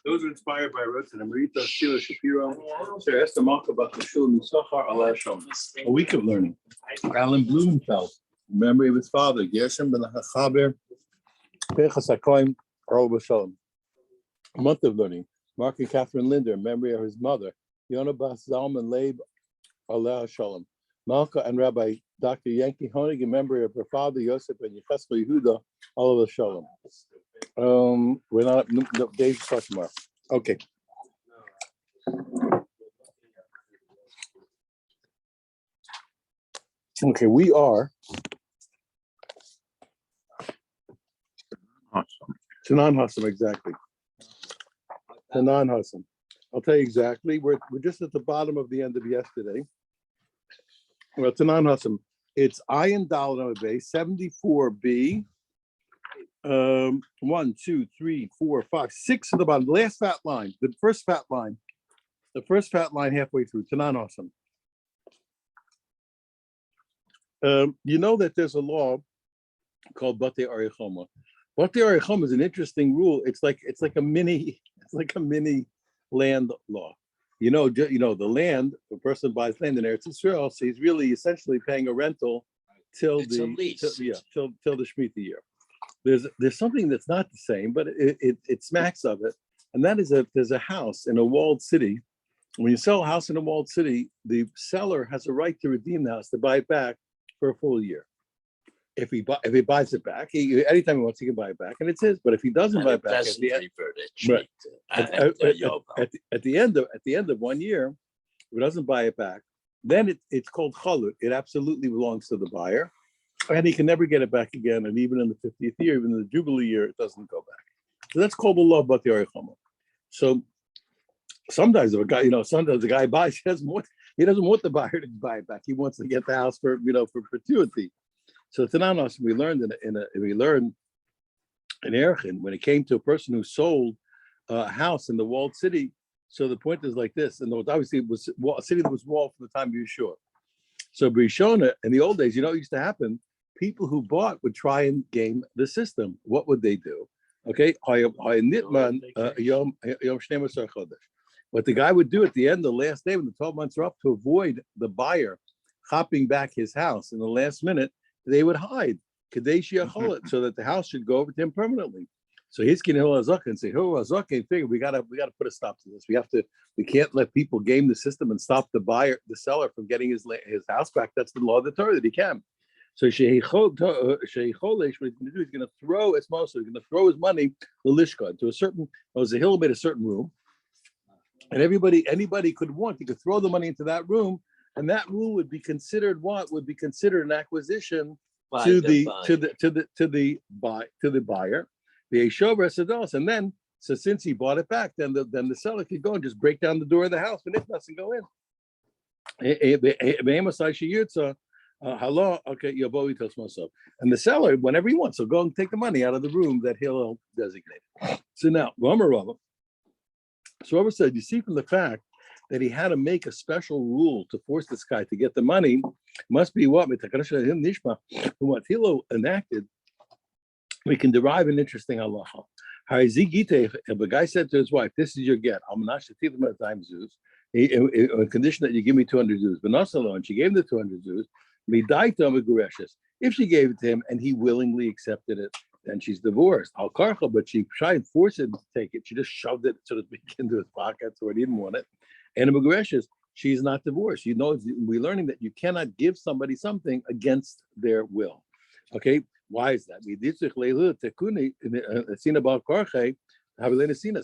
Those are inspired by Ruth and Amrita, Sheila Shapiro, Sir Esther Malka, Shul Misachar, Allah Shalom. A week of learning. Alan Blumenfeld, memory of his father, Gershom ben Chaber, Pinchas HaKohen, Arol Shalom. A month of learning. Mark and Catherine Linder, memory of his mother, Yonah Bas Zalman Leib, Allah Shalom. Malka and Rabbi Dr. Yankee Honig, in memory of her father, Yosef and Yecheskel Yehuda, Allah Shalom. We're not up, Dave's talking tomorrow. Okay. Okay, we are Tanan Hassam, exactly. Tanan Hassam. I'll tell you exactly. We're just at the bottom of the end of yesterday. Well, Tanan Hassam. It's Ayin Dal base 74B. 1, 2, 3, 4, 5, 6 at the bottom. The last fat line, the first fat line halfway through. Tanan Hassam. You know that there's a law called Batei Arichoma. Batei Arichoma is an interesting rule. It's like a mini land law. You know the land. A person buys land in Eretz Yisrael, so he's really essentially paying a rental till the Shemitah year. There's something that's not the same, but it smacks of it, and that is if there's a house in a walled city. When you sell a house in a walled city, the seller has a right to redeem the house, to buy it back for a full year. If he buys it back, anytime he wants, he can buy it back, and it's his. But if he doesn't buy it back at the end of 1 year, if he doesn't buy it back, then it's called chalut. It absolutely belongs to the buyer, and he can never get it back again. And even in the 50th year, even in the Jubilee year, it doesn't go back. So that's called the law of Batei Arichoma. So sometimes if a guy, sometimes the guy buys, he doesn't want the buyer to buy it back. He wants to get the house for perpetuity. So Tananos, we learned in Erchin, when it came to a person who sold a house in the walled city. So the point is like this, and obviously it was a city that was walled from the time of Yeshua. So Brishona, in the old days, it used to happen. People who bought would try and game the system. What would they do? Okay, what the guy would do at the end, the last day when the 12 months are up, to avoid the buyer hopping back his house in the last minute, they would hide Kadesh Yacholet, so that the house should go over to him permanently. So he's going to and say, figure we gotta put a stop to this. We can't let people game the system and stop the seller from getting his house back. That's the law of the Torah that he can. So Sheicholesh, what he's going to do, he's going to throw his money the lishka to a certain. Zahil made a certain room, and anybody could throw the money into that room. And that rule would be considered an acquisition to the buyer, the Eshover Sedos, and then since he bought it back, then the seller could go and just break down the door of the house and and go in. And the seller, whenever he wants, will go and take the money out of the room that he'll designate. So now, Rava said, you see from the fact that he had to make a special rule to force this guy to get the money, must be what Hilo enacted. We can derive an interesting halacha. If a guy said to his wife, "This is your get. I'm not time Zeus, on condition that you give me 200 Zeus." But not alone, she gave him the 200 Zeus. If she gave it to him and he willingly accepted it, then she's divorced. Al karcha, but she tried to force him to take it. She just shoved it so to speak into his pocket, so he didn't want it. And in Megreshes, she's not divorced. We're learning that you cannot give somebody something against their will. Okay, why is that?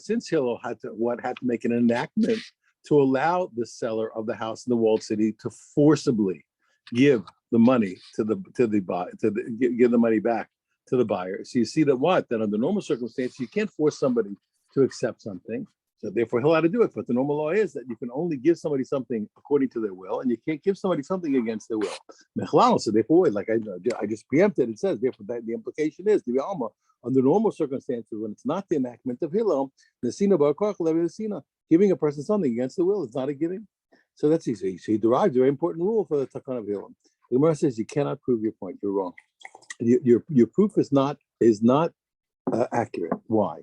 Since Hillel had to make an enactment to allow the seller of the house in the walled city to forcibly give the money give the money back to the buyer. So you see that under normal circumstances, you can't force somebody to accept something. So therefore, he'll have to do it. But the normal law is that you can only give somebody something according to their will, and you can't give somebody something against their will. So therefore, like I just preempted, it says, therefore, that the implication is, under normal circumstances, when it's not the enactment of Hillel, giving a person something against the will is not a giving. So that's easy. So he derived a very important rule for the Takana of Hillel. The Gemara says you cannot prove your point. You're wrong. Your proof is not accurate. Why?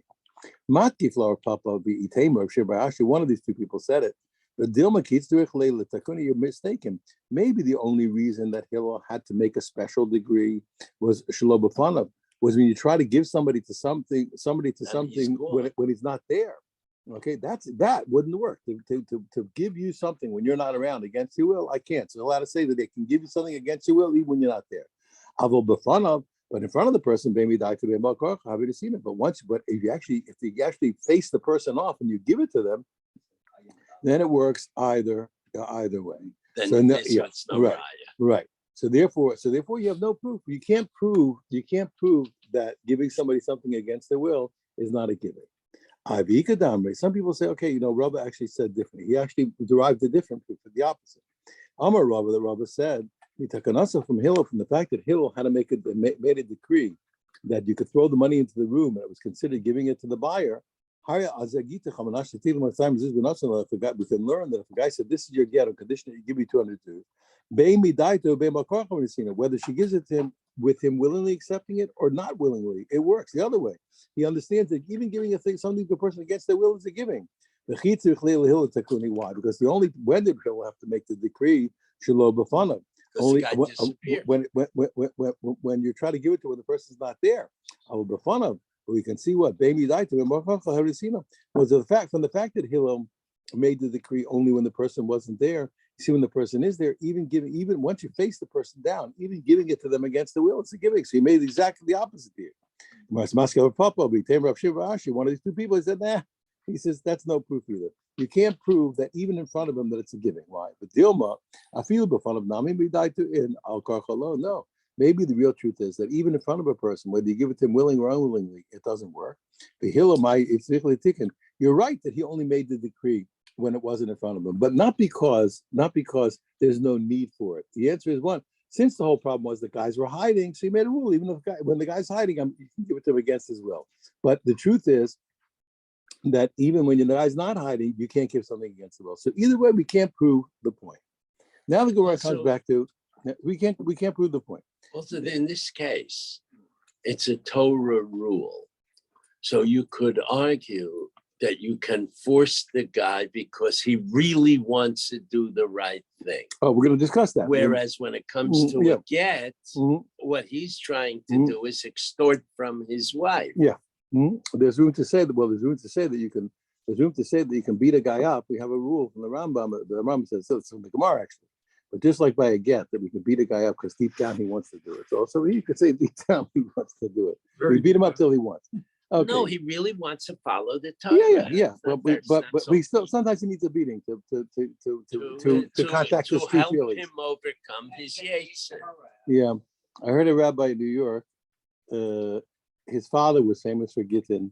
Matki flower papa be itamer Actually, one of these two people said it. The Dilma Takuni, you're mistaken. Maybe the only reason that Hillel had to make a special degree was Shalobafanav, was when you try to give somebody to something when he's not there. Okay, that wouldn't work. To give you something when you're not around against your will, I can't. So allowed to say that they can give you something against your will even when you're not there. Avol b'fanav, but in front of the person, but if you actually face the person off and you give it to them, then it works either way. Then it's no right. So therefore, you have no proof. You can't prove that giving somebody something against their will is not a giving. Some people say, okay, Rabba actually said differently. He actually derived a different proof, the opposite. Amar Rabba, that Rabba said, from Hillel, from the fact that Hillel had to made a decree that you could throw the money into the room and it was considered giving it to the buyer. We can learn that if a guy said, this is your get on condition that you give me 202, whether she gives it to him with him willingly accepting it or not willingly, it works the other way. He understands that even giving something to a person against their will is a giving. Why? Because when did Hillel have to make the decree? Only when you try to give it to when the person's not there. We can see what was the fact that Hillel made the decree only when the person wasn't there. You see, when the person is there, even once you face the person down, even giving it to them against the will, it's a giving. So he made exactly the opposite here. One of these two people, he said, nah. He says that's no proof either. You can't prove that even in front of him that it's a giving. Why? But Dilma, I feel before of Nami, we died to in Al Karchalo. No. Maybe the real truth is that even in front of a person, whether you give it to him willingly or unwillingly, it doesn't work. The Hilamai, it's really ticking. You're right that he only made the decree when it wasn't in front of him, but not because there's no need for it. The answer is one. Since the whole problem was the guys were hiding, so he made a rule. Even when the guy's hiding, you can give it to him against his will. But the truth is that even when the guy's not hiding, you can't give something against the will. So either way, we can't prove the point. Now the Gemara comes back to we can't prove the point. Also, in this case, it's a Torah rule. So you could argue that you can force the guy because he really wants to do the right thing. Oh, we're going to discuss that. Whereas when it comes to a get, what he's trying to do is extort from his wife. Yeah. There's room to say that. Well, there's room to say that you can. There's room to say that you can beat a guy up. We have a rule from the Rambam. The Rambam says so. It's from the Gemara actually. But just like by a get, that we can beat a guy up because deep down he wants to do it. So also you could say deep down he wants to do it. We beat him up till he wants. Okay. No, he really wants to follow the Torah. Yeah. But he still sometimes he needs a beating to contact his true feelings. To help him overcome his yetzer. Yeah, I heard a rabbi in New York. His father was famous for Gittin,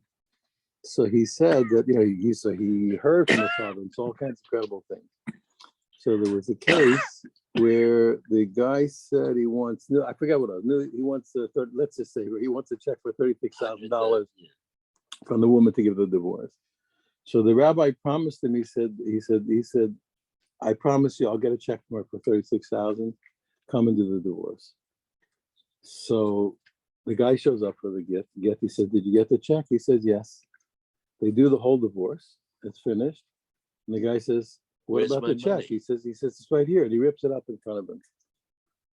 so he said that he heard from his father and saw all kinds of incredible things. So there was a case where the guy said he wants, I forgot what it was. He wants let's just say he wants a check for $36,000 from the woman to give the divorce. So the rabbi promised him. He said, I promise you, I'll get a check from her for $36,000. Come and do the divorce. So the guy shows up for the gift. He said, did you get the check? He says, yes. They do the whole divorce. It's finished. And the guy says, what about the check? He says, it's right here. And he rips it up in front of him.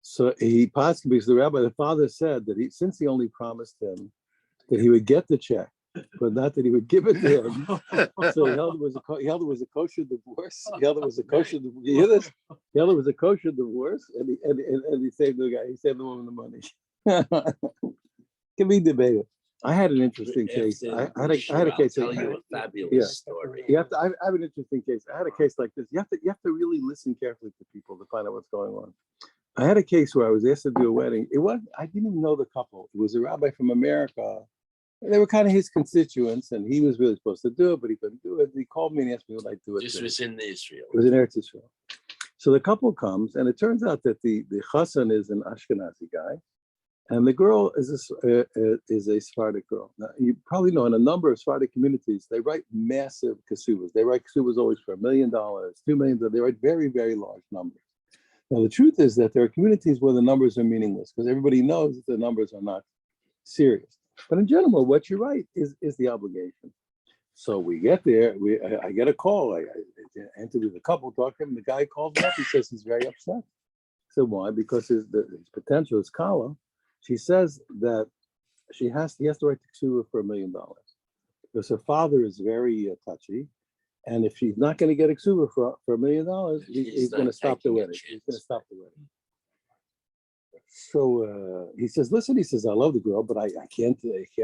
So he passed because the father said that since he only promised him that he would get the check, but not that he would give it to him. So he held it was a kosher divorce. He held it was a kosher divorce. You hear this? He held it was a kosher divorce, and he saved the guy. He saved the woman the money. Can be debated. I had an interesting case. I had a case. I'll tell you a fabulous story. I have an interesting case. I had a case like this. You have to really listen carefully to people to find out what's going on. I had a case where I was asked to do a wedding. I didn't even know the couple. It was a rabbi from America. They were kind of his constituents, and he was really supposed to do it, but he couldn't do it. He called me and asked me would I do it. This was in Israel. It was in Eretz Israel. So the couple comes, and it turns out that the chassan is an Ashkenazi guy, and the girl is a Sephardic girl. Now, you probably know in a number of Sephardic communities, they write massive kasubas. They write kasubas always for $1 million, $2 million. They write very, very large numbers. Now, the truth is that there are communities where the numbers are meaningless because everybody knows that the numbers are not serious. But in general, what you write is the obligation. So we get there. I get a call. I interview the couple, talk to him. The guy calls me up. He says he's very upset. I said, why? Because his potential is Kala. She says that he has to write the ksuba for $1 million because her father is very touchy, and if she's not going to get a ksuba for $1 million, he's going to stop the wedding. He's going to stop the wedding. So he says, listen, he says, I love the girl, but I can't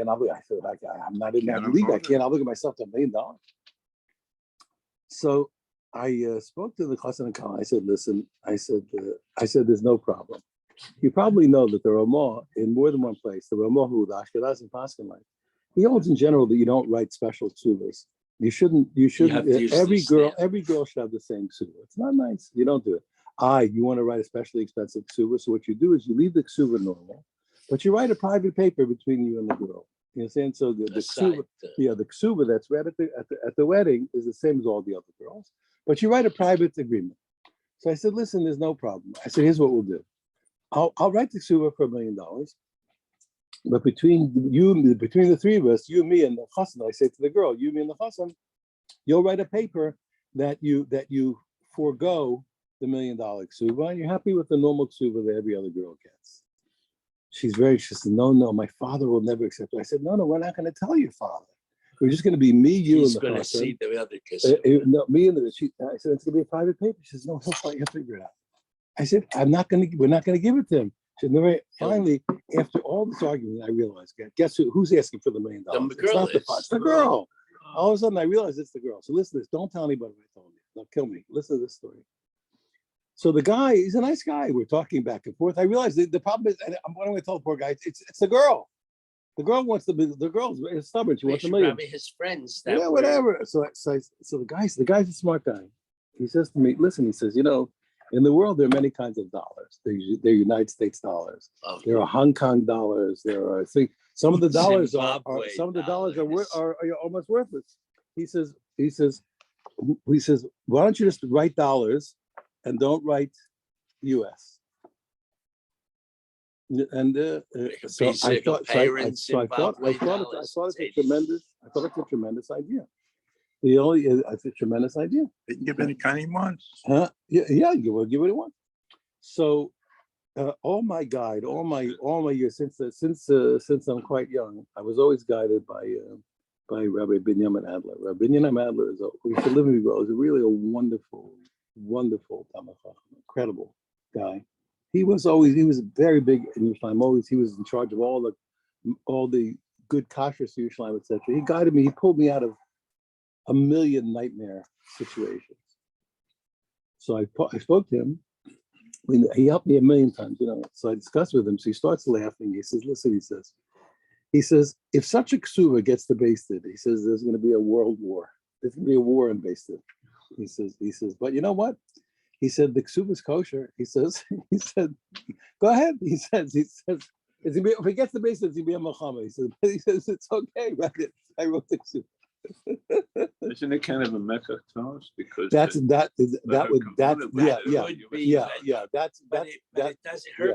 obligate. I said, I'm not in that league. I can't obligate myself to $1 million. So I spoke to the Chassan and Kala. I said, listen, I said, there's no problem. You probably know that the Ramah in more than one place, the Ramah who the Ashkenaz and Paskin like, he holds in general that you don't write special ksubas. You shouldn't. Every girl should have the same ksuba. It's not nice. You don't do it. You want to write a specially expensive ksuba. So what you do is you leave the ksuba normal, but you write a private paper between you and the girl. You understand? So the ksuba, the ksuba that's read at the wedding is the same as all the other girls, but you write a private agreement. So I said, listen, there's no problem. I said, here's what we'll do. I'll write the ksuba for $1 million, but between the three of us, you, me, and the chassan, I say to the girl, you, me, and the chassan, you'll write a paper that you forego the $1 million ksuba, and you're happy with the normal ksuba that every other girl gets. She said, no, my father will never accept it. I said, no, we're not going to tell your father. We're just going to be me, you, He's and the chassan. He's going to see the other ksuba. No, me and the. I said, it's going to be a private paper. She says, no, he'll figure it out. I said, we're not going to give it to him. She said, no, finally, after all this argument, I realized, guess who's asking for the $1 million? It's the girl. All of a sudden, I realized it's the girl. So listen to this. Don't tell anybody what I told you. They'll kill me. Listen to this story. So the guy, he's a nice guy. We're talking back and forth. I realized the problem is, and I'm going to tell the poor guy, it's the girl. The girl wants the girl's stubborn. She wants $1 million. Probably his friends. Whatever. So the guy's a smart guy. He says to me, listen, he says, in the world, there are many kinds of dollars. There are United States dollars. Okay. There are Hong Kong dollars. There are some of the dollars are almost worthless. He says, why don't you just write dollars and don't write U.S. And so I thought it's a tremendous idea. It's a tremendous idea. They can give any kind he wants. Yeah, you will give what he wants. So, all my years since I'm quite young, I was always guided by Rabbi Binyamin Adler. Rabbi Binyamin Adler we used to live in Israel. Is really a wonderful Talmid Chacham, incredible guy. He was very big in Yerushalayim. He was in charge of all the good kashrus Yerushalayim, etc. He guided me. He pulled me out of a million nightmare situations. So I spoke to him. He helped me a million times, So I discussed with him. So he starts laughing. He says, listen, he says, if such a ksuba gets to Beis Din, he says, there's going to be a world war. There's going to be a war in Beis Din. He says, but you know what? He said, the ksuba is kosher. He said, go ahead. He says, if he gets to Beis Din, it's going to be a Muhammad. He says, it's okay. I wrote the ksuba. Isn't it kind of a mecca toast? Because But her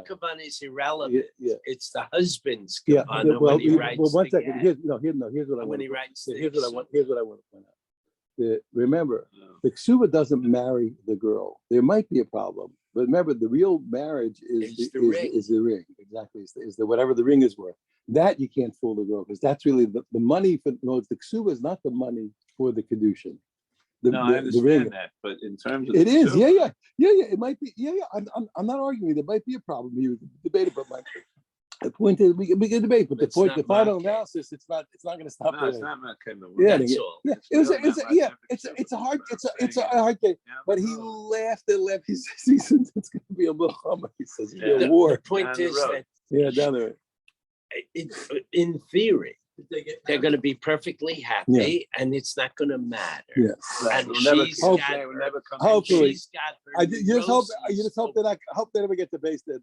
kavanah is irrelevant. It's the husband's kavanah when he writes. Well, 1 second. Here's what I want. Here's what I want to point out. Remember, the ksuba doesn't marry the girl. There might be a problem, but remember, the real marriage is the ring. Exactly, is the whatever the ring is worth. That you can't fool the girl because that's really the money for. No, the ksuba is not the money for the kedushin. I understand that, but in terms of it is, yeah. It might be, I'm not arguing. There might be a problem. You debate it, but the point is we can debate. But the final analysis, it's not going to stop. No, it's not kind of. That's all. Yeah, it's a hard game. But he laughed and laughed. He says it's going to be a Muhammad. He says it's going to be a war. The point is that down there. In theory, they're going to be perfecally happy, and it's not going to matter. Yes, and she's got hopefully. She's got her. I just hope they never get to Beis Din.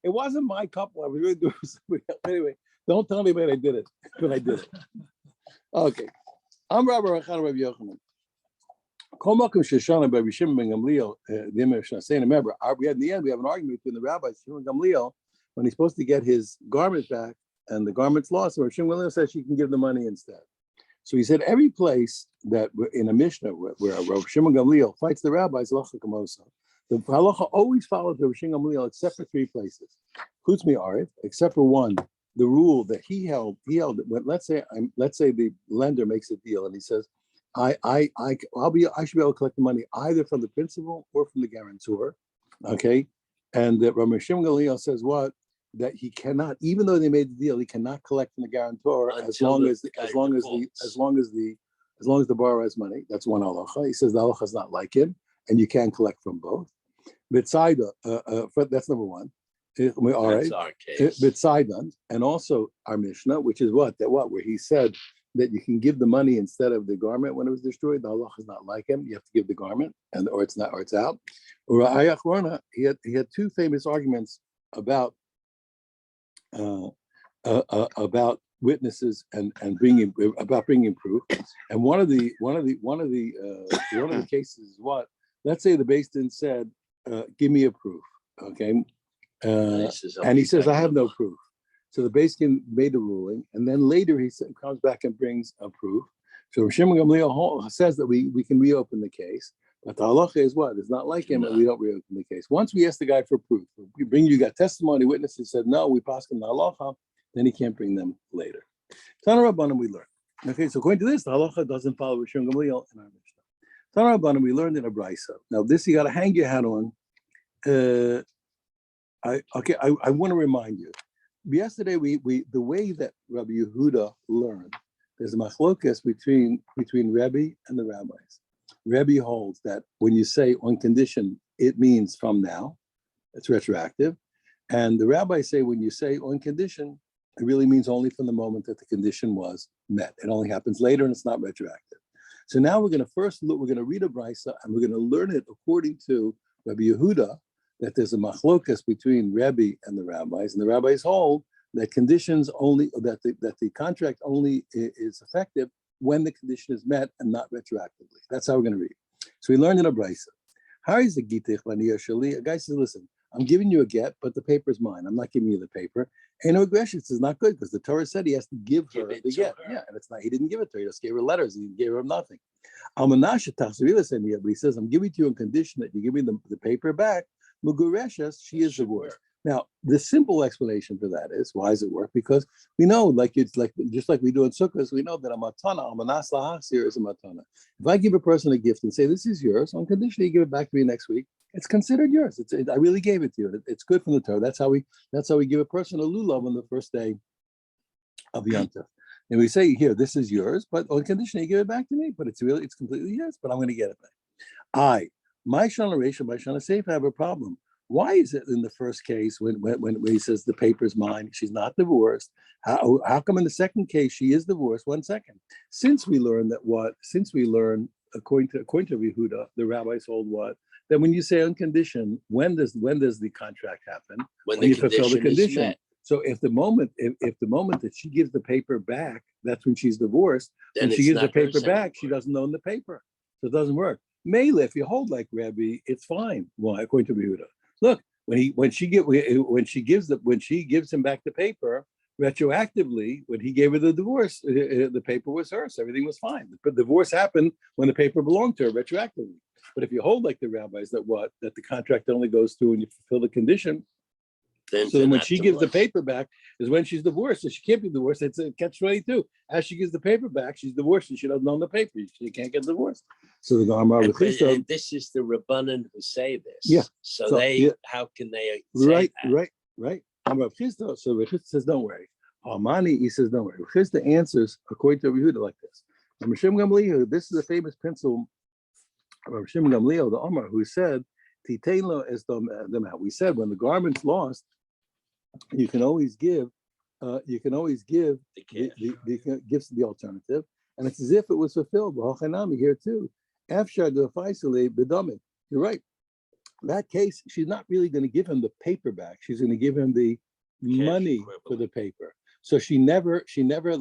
It wasn't my couple. I was really doing somebody else. Anyway, don't tell anybody I did it, but I did it. Okay, I'm Rabbi Rechana Rabbi Yochanan. Remember, we had in the end we have an argument between the rabbis Shimon and Gamliel when he's supposed to get his garment back and the garment's lost, Rav Shimon Gamliel says she can give the money instead. So he said every place that in a Mishnah where Rav Shimon Gamliel fights the rabbis, halacha kamosa, the halacha always follows Rav Shimon Gamliel except for three places. Chutz mi'arev, except for one, the rule that he held. When, let's say the lender makes a deal and he says, I should be able to collect the money either from the principal or from the guarantor, okay? And that Rav Shimon Gamliel says what? That he cannot, even though they made the deal, he cannot collect from the guarantor as long as the borrower has money. That's one halacha. He says the halacha is not like him, and you can collect from both. B'tzaida, that's number one. All right. That's our case. B'tzaidan, and also our Mishnah, which is where he said that you can give the money instead of the garment when it was destroyed. The halacha is not like him. You have to give the garment, or it's out. He had two famous arguments about witnesses and bringing proof. And one of the cases is what? Let's say the Beis Din said, "Give me a proof," okay? And he says, "I have no proof." So the Beis Din made a ruling, and then later he comes back and brings a proof. So Rav Shimon Gamliel says that we can reopen the case, but the halacha is what? It's not like him, and we don't reopen the case. Once we ask the guy for proof, you got testimony, witnesses said no, we pass him the halacha, then he can't bring them later. Tana Rabbanan we learn. Okay, so according to this, the halacha doesn't follow Rav Shimon Gamliel in our Mishnah. Tana Rabbanan we learned in a brisa. Now this you got to hang your hat on. I want to remind you. Yesterday, the way that Rabbi Yehuda learned, there's a machlokas between Rebbe and the rabbis. Rebbe holds that when you say on condition, it means from now, it's retroactive. And the rabbis say when you say on condition, it really means only from the moment that the condition was met. It only happens later and it's not retroactive. So now we're going to read a brisa and we're going to learn it according to Rabbi Yehuda, that there's a machlokas between Rebbe and the rabbis, and the rabbis hold that conditions only, that the contract only is effective when the condition is met and not retroactively. That's how we're going to read. So we learned in a brisa. How is the gitich l'niyah shali? A guy says, listen, I'm giving you a get, but the paper is mine. I'm not giving you the paper. And no aggression is not good because the Torah said he has to give her the get. Yeah, and it's not. He didn't give it to her. He just gave her letters. He gave her nothing. But he says, I'm giving it to you on condition that you give me the paper back. Mugureshes, she is divorced. Now, the simple explanation for that is, why does it work? Because we know, just like we do in Sukkot, we know that a manas lahachzir is a matana. If I give a person a gift and say, this is yours, on condition you give it back to me next week, it's considered yours. I really gave it to you. It's good from the Torah. That's how we give a person a lulav on the first day of Yom Tov. And we say, here, this is yours, but on condition you give it back to me, but it's completely yours, but I'm going to get it back. My Shana Seif have a problem. Why is it in the first case when he says the paper is mine, she's not divorced? How come in the second case she is divorced? 1 second. Since we learn according to Yehuda, the rabbis hold what? That when you say on condition, when does the contract happen? When you fulfill the condition. So if the moment that she gives the paper back, that's when she's divorced. Then when she gives the paper back, she doesn't own the paper. So it doesn't work. Mele, if you hold like Rebbe, it's fine. Well, according to Yehuda, look, when she gives him back the paper retroactively, when he gave her the divorce, the paper was hers. Everything was fine. The divorce happened when the paper belonged to her retroactively. But if you hold like the rabbis that the contract only goes through when you fulfill the condition. Then when she gives the paper back is when she's divorced. So she can't be divorced. It's a catch-22. As she gives the paper back, she's divorced and she doesn't own the paper. She can't get divorced. So the Gemara and this is the Rabbanan who say this. Yeah. So how can they say that? Right. So Rav Chisda says, don't worry. Almani, he says, don't worry. Rav Chisda answers according to Yehuda like this. Rav Shimon Gamliel, this is a famous principle of Rav Shimon Gamliel, the Omar, who said, Titein is them out. We said when the garment's lost, you can always give the gifts the alternative, and it's as if it was fulfilled. Here too. You're right. In that case, she's not really going to give him the paper back. She's going to give him the money for the paper. So she never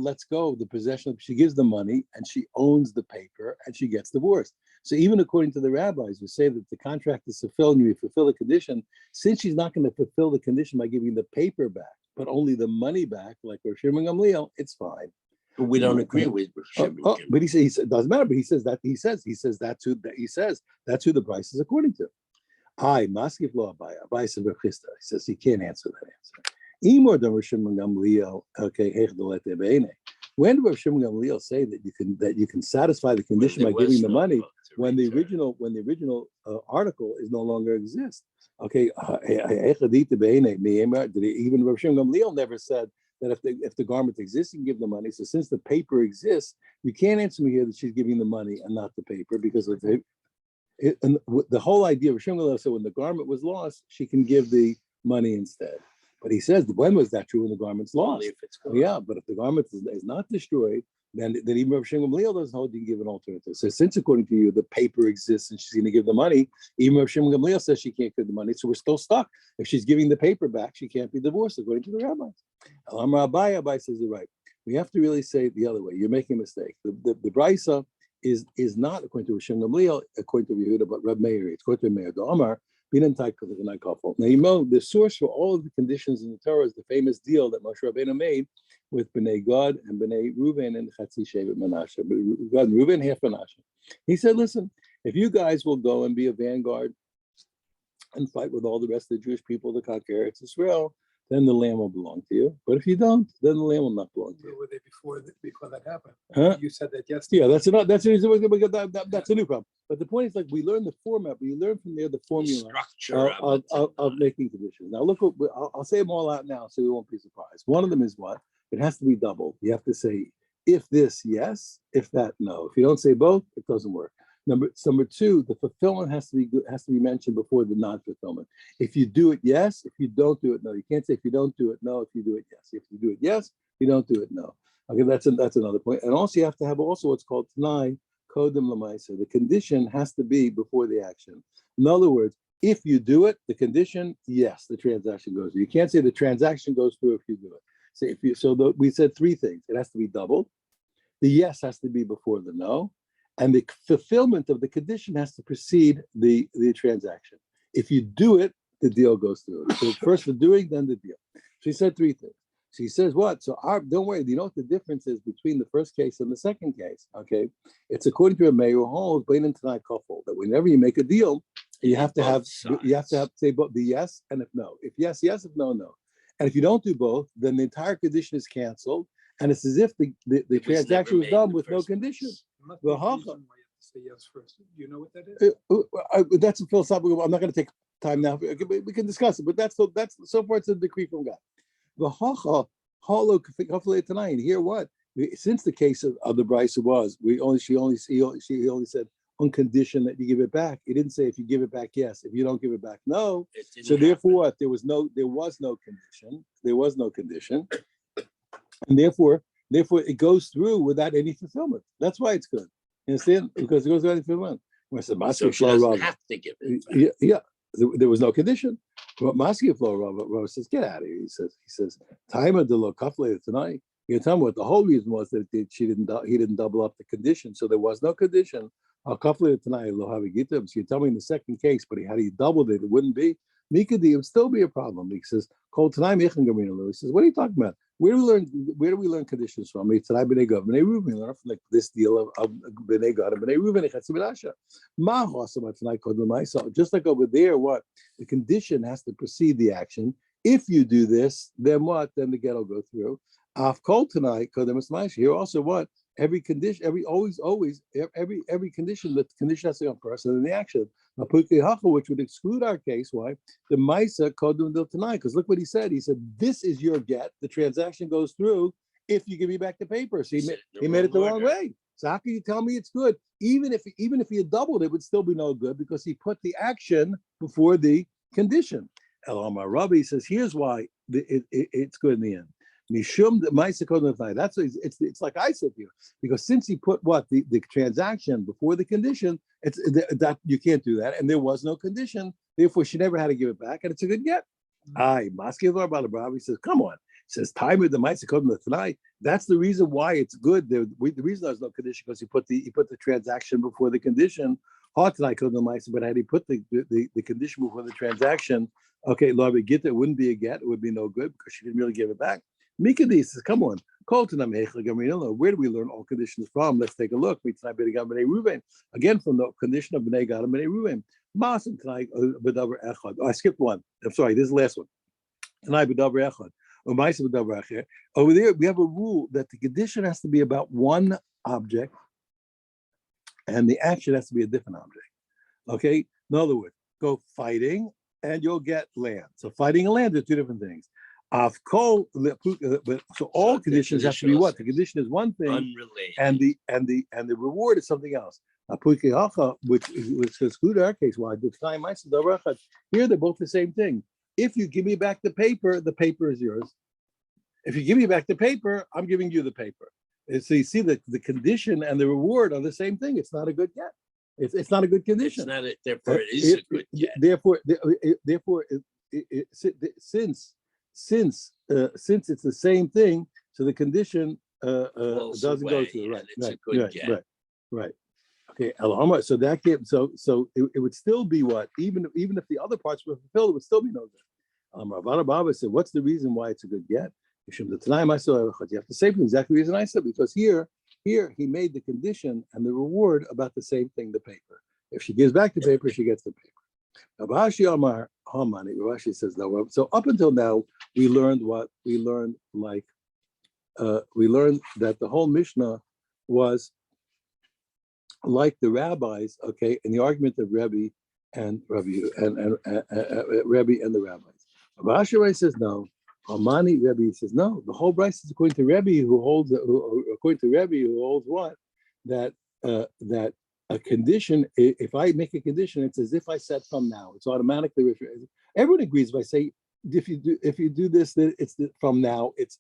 lets go of the possession. She gives the money and she owns the paper and she gets divorced. So even according to the rabbis who say that the contract is fulfilled and you fulfill the condition, since she's not going to fulfill the condition by giving the paper back, but only the money back, like Rosh Shimon Gamliel, it's fine. But we don't agree with Shimon. But he says it doesn't matter. But he says that's who the price is according to. I maskif lo Abaya. Abaya said Rav Chisda. He says he can't answer that answer. Imor than Rosh Shimon Gamliel. Okay, when did Rosh Shimon Gamliel say that you can satisfy the condition by giving the money when the original article is no longer exist? Okay, even Rosh Shimon Gamliel never said that if the garment exists, you can give the money. So since the paper exists, you can't answer me here that she's giving the money and not the paper because of and the whole idea of Rosh Shimon Gamliel said when the garment was lost, she can give the money instead. But he says, when was that true when the garment's lost? Yeah, but if the garment is not destroyed, then even Rav Shimon Gamliel doesn't hold you can give an alternative. So since according to you, the paper exists and she's going to give the money, even Rav Shimon Gamliel says she can't give the money. So we're still stuck. If she's giving the paper back, she can't be divorced according to the rabbis. Abai says you're right. We have to really say it the other way. You're making a mistake. The Brisa is not according to Rav Shimon Gamliel, according to Yehuda, but Reb Meir. It's according to Meir. The Omar. Now, you know, the source for all of the conditions in the Torah is the famous deal that Moshe Rabbeinu made with Bnei Gad and Bnei Reuven and Chatzi Shevet Menashe. Gad and Reuven, half Menashe. He said, listen, if you guys will go and be a vanguard and fight with all the rest of the Jewish people to conquer Eretz Israel, then the land will belong to you. But if you don't, then the land will not belong to you. Where were they before that happened? Huh? You said that yesterday. Yeah, that's a new problem. But the point is, like, we learn the format, but you learn from there the formula of making conditions. Now, look, I'll say them all out now so we won't be surprised. One of them is what? It has to be double. You have to say, if this, yes, if that, no. If you don't say both, it doesn't work. Number two, the fulfillment has to be mentioned before the non-fulfillment. If you do it, yes. If you don't do it, no. You can't say if you don't do it, no. If you do it, yes. If you do it, yes. If you don't do it, no. Okay, that's another point. And also, you have to have also what's called Tanai Kodem Lamaisa. The condition has to be before the action. In other words, if you do it, the condition, yes, the transaction goes through. You can't say the transaction goes through if you do it. We said three things. It has to be doubled. The yes has to be before the no. And the fulfillment of the condition has to precede the transaction. If you do it, the deal goes through. So first the doing, then the deal. So he said three things. So he says what? So don't worry, you know what the difference is between the first case and the second case, okay? It's according to a mayor who holds Bain Tanai Kafel, that whenever you make a deal, you have to say both the yes and if no. If yes, yes, if no, no. And if you don't do both, then the entire condition is canceled. And it's as if the transaction was done with no condition. Well, why you have to say yes first? Do you know what that is? That's a philosophical. I'm not going to take time now. We can discuss it, but that's so far it's a decree from God. The hollow tonight. Here, what? Since the case of the Bryce was, he only said on condition that you give it back. He didn't say if you give it back, yes. If you don't give it back, no. So therefore, there was no condition. There was no condition, and therefore it goes through without any fulfillment. That's why it's good. You understand? Because it goes without any fulfillment. So she doesn't have to give it. Yeah. There was no condition. But Maski Flow Robert says, get out of here. He says, Taima de lo kafle tonight. You tell me what the whole reason was that he didn't double up the condition. So there was no condition. Al kafle tonight lo havigitim. So you tell me in the second case, but had he doubled it, it wouldn't be. Mikadi, it would still be a problem. He says, Kol tonight He says, what are you talking about? Where do we learn conditions from? We learn from like this deal of Bnei Gad and Bnei Reuven. Just like over there, what the condition has to precede the action. If you do this, then what? Then the get will go through. Here also what? Every condition, every condition, the condition has to come first, and then the action. Which would exclude our case. Why? The Maisa Kodum Dil Tanai. Because look what he said. He said, this is your get. The transaction goes through if you give me back the paper. So he made it the wrong way. So how can you tell me it's good? Even if he had doubled, it would still be no good because he put the action before the condition. Elamar Rabbi says, here's why it's good in the end. Mishum Maisa Kodum Tanai. That's what it's like I said here. Because since he put the transaction before the condition, it's that you can't do that, and there was no condition. Therefore, she never had to give it back, and it's a good get. Maski Rabbi says, come on. says time with the mice tonight. That's the reason why it's good. The reason there's no condition because he put the transaction before the condition. Hard tonight the mice, but had he put the condition before the transaction, okay, Lord, we get it wouldn't be a get, it would be no good because she didn't really give it back. Mikadi says, come on, where do we learn all conditions from? Let's take a look. Again, from the condition of Bnei Gad and Bnei Ruven. I skipped one. I'm sorry, this is the last one. Over there, we have a rule that the condition has to be about one object and the action has to be a different object. Okay? In other words, go fighting and you'll get land. So fighting and land are two different things. So all conditions have to be what? The condition is one thing, unrelated, and the reward is something else. Which exclude our case. Why? Here they're both the same thing. If you give me back the paper is yours. If you give me back the paper, I'm giving you the paper. And so you see that the condition and the reward are the same thing. It's not a good get. It's not a good condition. Therefore, it is a good get. Since it's the same thing, so the condition doesn't go to right. Okay, so that gives so it would still be what even if the other parts were fulfilled, it would still be no good. Ravana Baba said, what's the reason why it's a good get? You have to say for exactly the reason I said, because here he made the condition and the reward about the same thing, the paper. If she gives back the paper, she gets the paper. Rashi Amar Hamani, Rashi says no. So up until now, we learned that the whole Mishnah was like the rabbis, okay, in the argument of Rebbe and Rebbe and the rabbis. Rashi says no. Hamani Rebbe says no. The whole Bryce is according to Rebbe, who holds what? That a condition. If I make a condition, it's as if I said from now. It's automatically. Everyone agrees. If I say if you do this, then it's from now. It's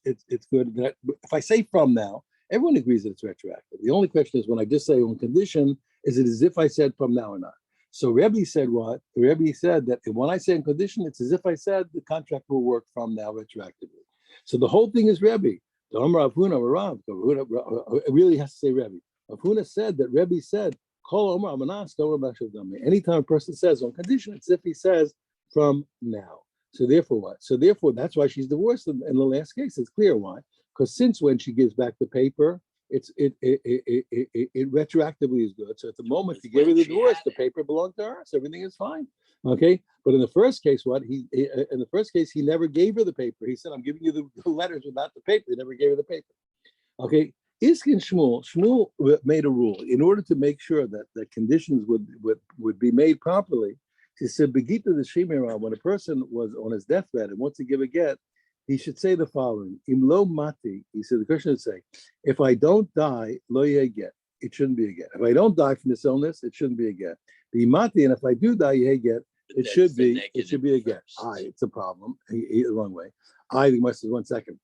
good. If I say from now, everyone agrees that it's retroactive. The only question is when I just say on condition, is it as if I said from now or not? So Rebbe said what? Rebbe said that when I say in condition, it's as if I said the contract will work from now retroactively. So the whole thing is Rebbe. It really has to say Rebbe. Avhuna said that Rebbe said, anytime a person says on condition, it's as if he says from now. So therefore what? So therefore that's why she's divorced in the last case. It's clear why. Because since when she gives back the paper, it retroactively is good. So at the moment you give her the divorce, the paper belonged to her, so everything is fine. Okay, but in the first case, he never gave her the paper. He said, "I'm giving you the letters without the paper." He never gave her the paper. Okay, Iskin Shmuel made a rule in order to make sure that the conditions would be made properly. He said, "Begita the Shemira, when a person was on his deathbed and wants to give a get, he should say the following: Im lo mati." He said the Christian would say, "If I don't die, lo yeh get." It shouldn't be a get. If I don't die from this illness, it shouldn't be a get. Be mati, and if I do die, yeh get. It should be a get. It's a problem. He the wrong way. The Gemara says 1 second.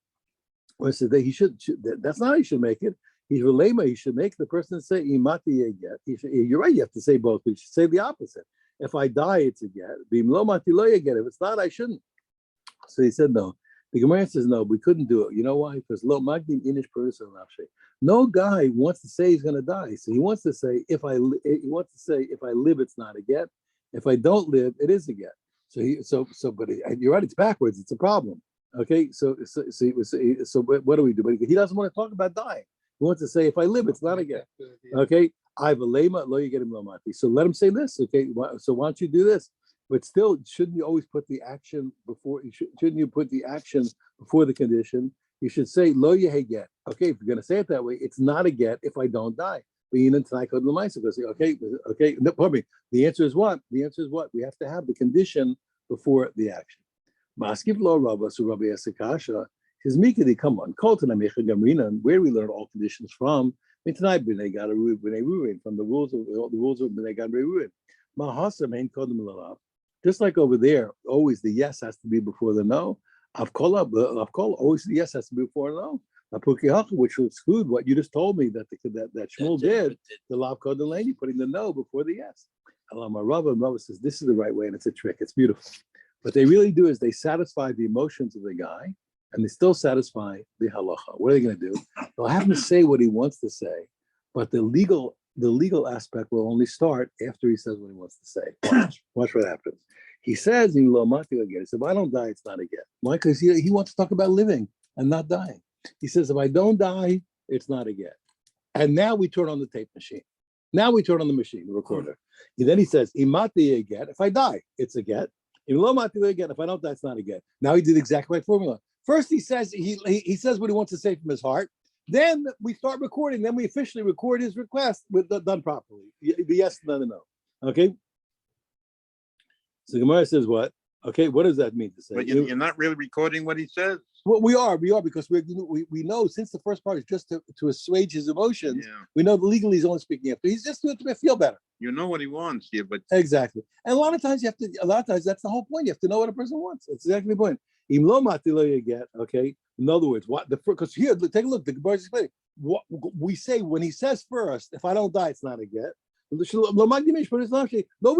Well, said that he should. That's not how he should make it. He's relema. He should make the person say imati yeh get. You're right. You have to say both. You should say the opposite. If I die, it's a get. Bim lo mati lo yeh get. If it's not, I shouldn't. So he said no. The Gemara says no, we couldn't do it. You know why? Because lo magdim inish perusa nafshe. No guy wants to say he's going to die, so he wants to say if I live, it's not a get. If I don't live, it is a get. But you're right, it's backwards. It's a problem. Okay, so what do we do? But he doesn't want to talk about dying. He wants to say if I live, it's not a get. Okay, I have a lema lo you get him lo mati. So let him say this. Okay, so why don't you do this? But still, shouldn't you always put the action before? Shouldn't you put the action before the condition? You should say lo yeh get. Okay, if you're going to say it that way, it's not a get if I don't die. Okay. No, pardon me. The answer is what? The answer is what? We have to have the condition before the action. Maskiv lo Rabba, so Rabbi Yasekasha. His mikadi, come on. Where do we learn all conditions from? Tonight, from the rules of Bnei Gad Reuven. Mahasam ain't called them lalav. Just like over there, always the yes has to be before the no. Avkola, always the yes has to be before the no. Which will exclude what you just told me that Shmuel did, the lav called the lady, putting the no before the yes. Rava says this is the right way, and it's a trick. It's beautiful. What they really do is they satisfy the emotions of the guy, and they still satisfy the halacha. What are they going to do? They'll have to say what he wants to say, but the legal aspect will only start after he says what he wants to say. Watch what happens. He says in Lo Mati again. He said, if I don't die, it's not a get. Why? Because he wants to talk about living and not dying. He says, if I don't die, it's not a get. And now we turn on the tape machine. Now we turn on the machine, the recorder. Then he says, Imati a get. If I die, it's a get. Lo Mati a get. If I don't die, it's not a get. Now he did the exact right formula. First, he says he says what he wants to say from his heart. Then we start recording. Then we officially record his request done properly. The yes, no, no. Okay. So Gemara says what? Okay, what does that mean to say? But you're not really recording what he says. Well, we are because we know since the first part is just to assuage his emotions. Yeah. We know legally he's only speaking after. He's just doing it to feel better. You know what he wants here, but Exactly. And a lot of times that's the whole point. You have to know what a person wants. That's exactly the point. Im lo mati lo yaget, okay? In other words, because here, take a look, the Gemara is explaining. What we say when he says first, if I don't die, it's not a get. Nobody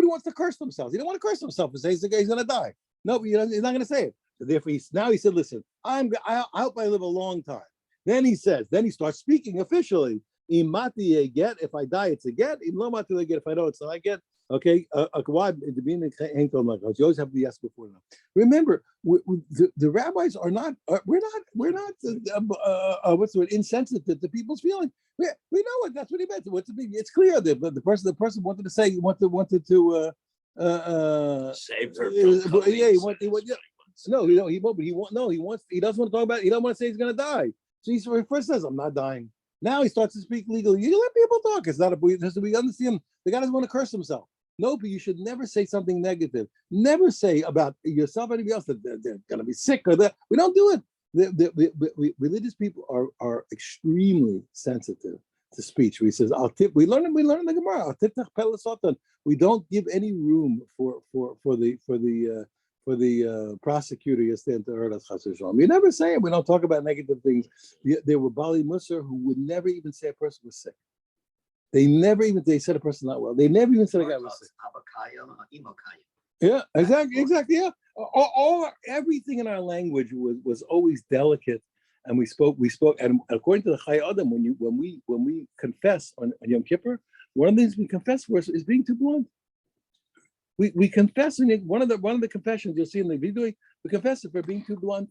wants to curse themselves. He don't want to curse himself and say he's going to die. No, he's not going to say it. So therefore, he said, listen, I hope I live a long time. Then he starts speaking officially. Imati a get, if I die, it's a get. Im lo mati lo get, if I don't, it's not a get. Okay, why? You always have the yes before now. Remember, the rabbis are not. We're not. What's the word? Insensitive to people's feelings. We know it. That's what he meant. It's clear that the person wanted to say wanted to Save her from yeah, he doesn't want to talk about it. He doesn't want to say he's going to die. So he first says, I'm not dying. Now he starts to speak legally. You let people talk. It's not we understand. The guy doesn't want to curse himself. No, but you should never say something negative. Never say about yourself or anybody else that they're going to be sick or that. We don't do it. Religious people are extremely sensitive to speech. We says, we learn in the Gemara. We don't give any room for the prosecutor you stand to hurt us. You never say it. We don't talk about negative things. There were Bali Musar who would never even say a person was sick. They said a person not well. They never even said a guy was sick. Yeah, exactly. Yeah, everything in our language was always delicate, and we spoke. And according to the Chai Adam, when we confess on Yom Kippur, one of the things we confess for is being too blunt. We confess in one of the confessions you'll see in the video. We confess it for being too blunt.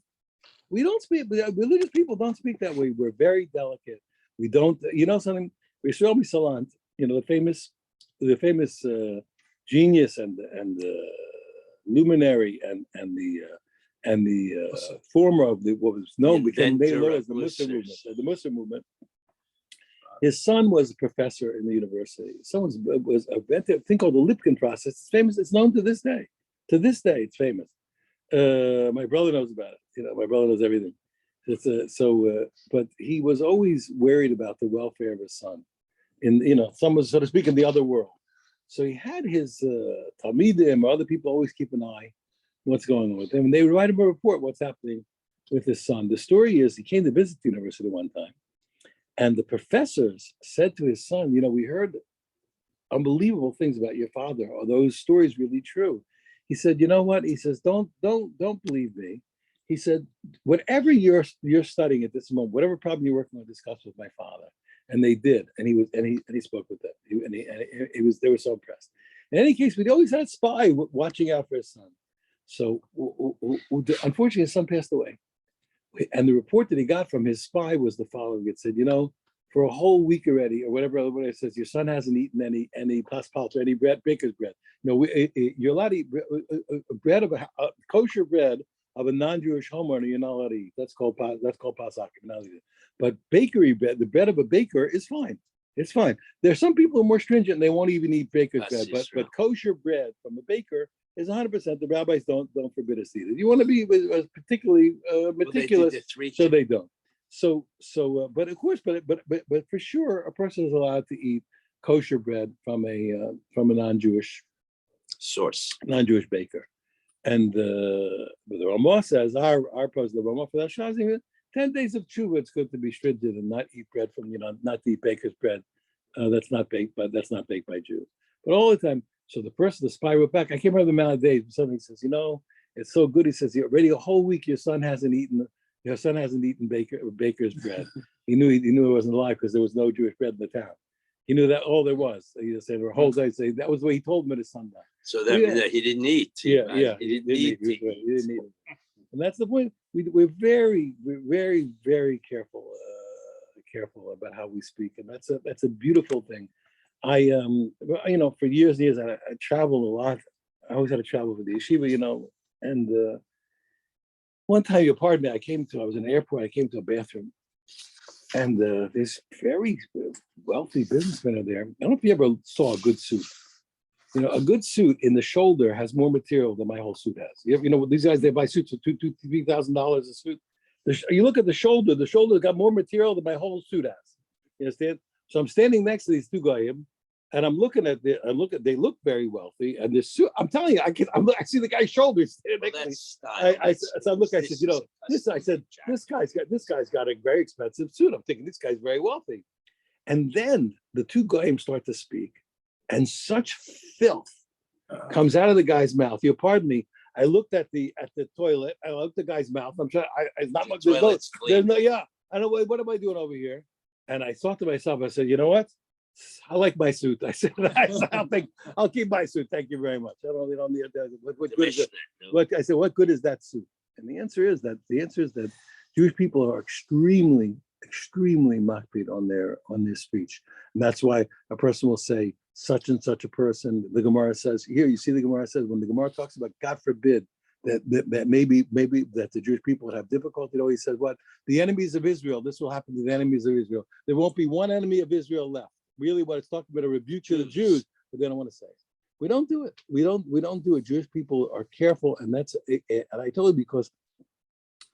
We don't speak. Religious people don't speak that way. We're very delicate. We don't. You know something. Rishon Salant, the famous genius and luminary and the former of what was known became known as the Muslim movement. His son was a professor in the university. Someone was invented a thing called the Lipkin process. It's famous. It's known to this day. To this day, it's famous. My brother knows about it. My brother knows everything. But he was always worried about the welfare of his son, someone, so to speak, in the other world. So he had his talmidim or other people always keep an eye what's going on with him, and they would write him a report what's happening with his son. The story is he came to visit the university one time, and the professors said to his son, we heard unbelievable things about your father. Are those stories really true? He said, you know what? He says, don't believe me. He said, whatever you're studying at this moment, whatever problem you're working on, discuss with my father. And they did, and he spoke with them. They were so impressed. In any case, we'd always had a spy watching out for his son. So unfortunately, his son passed away. And the report that he got from his spy was the following. It said, for a whole week already, or whatever it says, your son hasn't eaten any paspalt or any bread, baker's bread. You're allowed to eat bread of a kosher bread of a non-Jewish homeowner, you're not allowed to eat. That's called pasak. But bakery bread, the bread of a baker is fine. It's fine. There's some people who are more stringent and they won't even eat baker's bread, but kosher bread from a baker is 100%. The rabbis don't forbid us to eat it. You want to be particularly meticulous, so they don't. But of course, but for sure, a person is allowed to eat kosher bread from a non-Jewish source, non-Jewish baker. And the Ramah says, our post, the Ramah for that Shazim, 10 days of tshuva, it's good to be stringent and not eat bread from, not to eat baker's bread. That's not baked by Jews. But all the time, so the spy wrote back, I can't remember the amount of days, but something says, it's so good. He says, already a whole week your son hasn't eaten Your son hasn't eaten baker's bread. He knew it wasn't alive because there was no Jewish bread in the town. He knew that all there was. He just said, whole day, say that was what he told him at his son died. So that means that he didn't eat. Yeah, right? yeah. He didn't eat. He didn't eat it. And that's the point. We're very, very careful about how we speak, and that's a beautiful thing. I for years and years I traveled a lot. I always had to travel with the yeshiva, and one time, pardon me, I was in an airport. I came to a bathroom, and this very wealthy businessman there. I don't know if you ever saw a good suit. A good suit in the shoulder has more material than my whole suit has. These guys, they buy suits for $2,000-$3,000 a suit. You look at the shoulder got more material than my whole suit has. You understand? So I'm standing next to these two guys, and I'm looking at they look very wealthy, and this suit, I'm telling you, I see the guy's shoulders standing next to me. So I look, I said, this guy's got a very expensive suit. I'm thinking this guy's very wealthy. And then the two guys start to speak, and such filth comes out of the guy's mouth. You pardon me. I looked at the toilet. I looked at the guy's mouth. I'm trying. It's not much. There's no. Yeah. I don't. What am I doing over here? And I thought to myself. I said, you know what? I like my suit. I said, I'll keep my suit. Thank you very much. I don't need that. What good is it? I said, what good is that suit? And the answer is that Jewish people are extremely makpid on their speech, and that's why a person will say such and such a person. The Gemara says here. You see, the Gemara says when the Gemara talks about God forbid that maybe that the Jewish people would have difficulty. It always says what the enemies of Israel. This will happen to the enemies of Israel. There won't be one enemy of Israel left. Really, what it's talking about a rebuke to the Jews, but they don't want to say it. We don't do it. We don't do it. Jewish people are careful, and and I told you because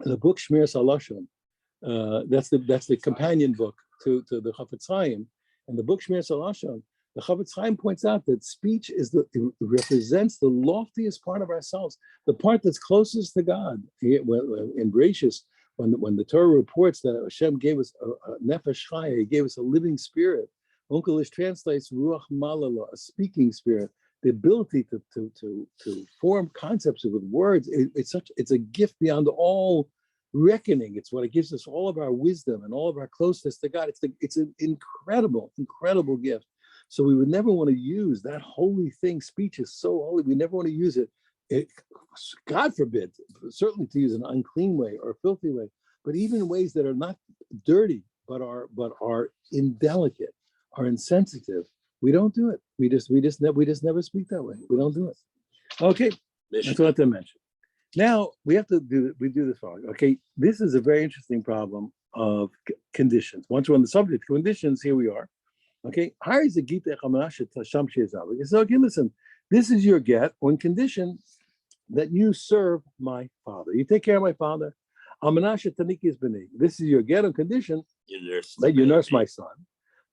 the book Shmir Salashon, that's the companion book to the Chafetz Chaim, and the book Shmir Salashon. The Chafetz Chaim points out that speech represents the loftiest part of ourselves, the part that's closest to God. In Bereshis, when the Torah reports that Hashem gave us a nefesh chaya, He gave us a living spirit. Unkalish translates ruach malala, a speaking spirit, the ability to form concepts with words. It's a gift beyond all reckoning. It's what it gives us all of our wisdom and all of our closeness to God. It's an incredible gift. So we would never want to use that holy thing. Speech is so holy. We never want to use it. God forbid, certainly to use an unclean way or a filthy way, but even in ways that are not dirty, but are indelicate, are insensitive. We don't do it. We just never speak that way. We don't do it. Okay, that's what I mentioned. Now we do this following. Okay, this is a very interesting problem of conditions. Once we're on the subject of conditions, here we are. Okay, so okay, listen, this is your get on condition that you serve my father. You take care of my father. This is your get on condition that you nurse my son.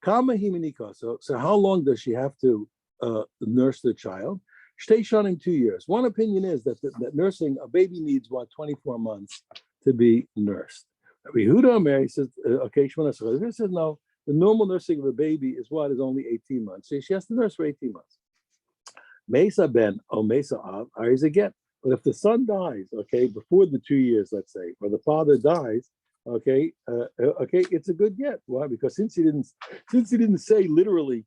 So how long does she have to nurse the child? 2 years. One opinion is that nursing a baby needs 24 months to be nursed. Yehuda Mary says, okay, this says no. The normal nursing of a baby is only 18 months. So she has to nurse for 18 months. Mesa ben or Mesa av is a get. But if the son dies, okay, before the 2 years, let's say, or the father dies, okay, it's a good get. Why? Because since he didn't say literally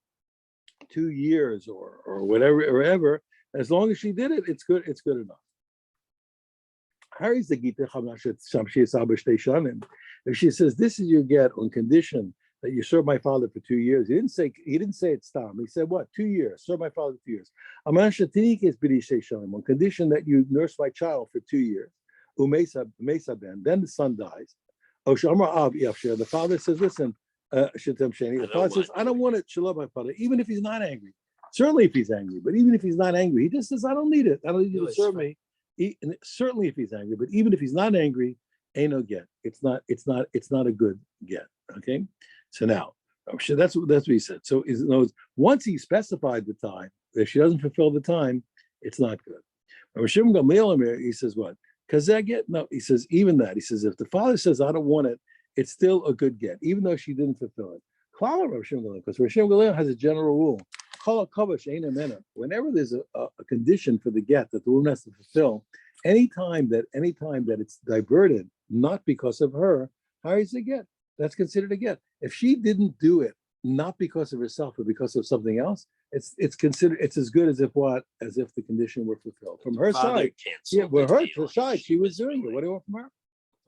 2 years or whatever, as long as she did it, it's good enough. If she says this is your get on condition that you serve my father for 2 years, he didn't say it's time. He said what? 2 years. Serve my father for 2 years. On condition that you nurse my child for 2 years. Then the son dies. The father says, listen, the father says, I don't want it, shalom, my father, even if he's not angry. Certainly if he's angry, but even if he's not angry, he just says, I don't need it. I don't need you to serve me. Certainly if he's angry, but even if he's not angry, ain't no get. It's not a good get. Okay. So now, that's what he said. So once he specified the time, if she doesn't fulfill the time, it's not good. He says what? Because that get, no, he says even that. He says if the father says I don't want it, it's still a good get, even though she didn't fulfill it. Because Rosh Hashanah has a general rule. Whenever there's a condition for the get that the woman has to fulfill, anytime that it's diverted not because of her, how is it get? That's considered a get. If she didn't do it, not because of herself, but because of something else, it's considered, it's as good as if what? As if the condition were fulfilled. From her Father side, canceled yeah, well, the her deal. side, she was doing it. willing. What do you want from her?